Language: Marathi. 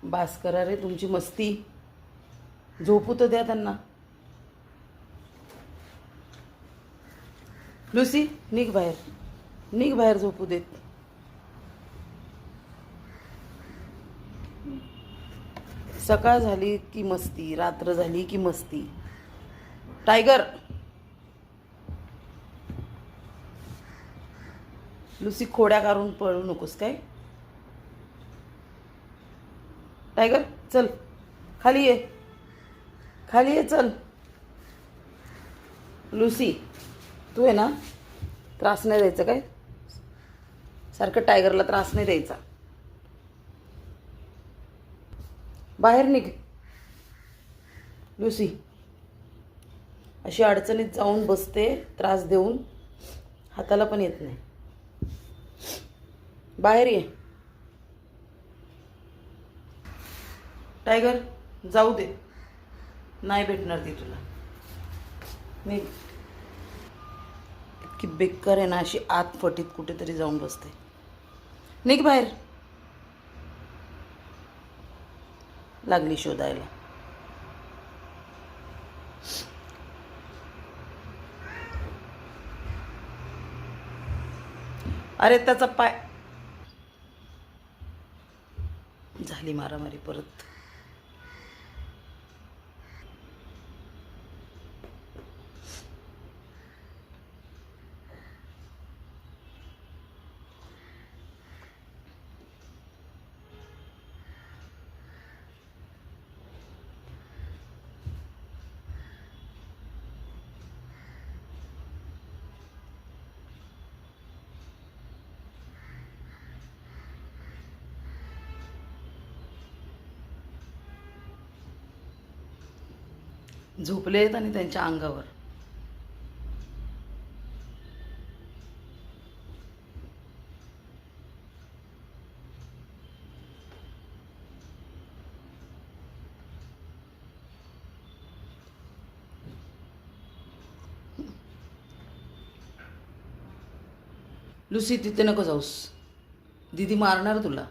बास करा रे तुमची मस्ती. झोपू तर द्या त्यांना. लुसी निघ बाहेर, निघ बाहेर, झोपू देत. सकाळ झाली की मस्ती, रात्र झाली की मस्ती. टायगर, लुसी खोड्या काढून पळू नकोस काय. टायगर चल खाली ये, खाली ये चल. लुसी तू आहे ना, त्रास नाही द्यायचा काय, सारखं टायगरला त्रास नाही द्यायचा. बाहेर निघ लुसी. अशी अडचणीत जाऊन बसते त्रास देऊन, हाताला पण येत नाही. बाहेर ये टायगर, जाऊ दे, नाही भेटणार ती तुला. निघ. इतकी बेकार आहे ना, अशी आत फटीत कुठेतरी जाऊन बसते. निघ बाहेर. लागली शोधायला. अरे त्याचा पाय. झाली मारामारी परत. झोपले आहेत आणि त्यांच्या अंगावर. लुसी तिथे नको जाऊस, दीदी मारणार तुला.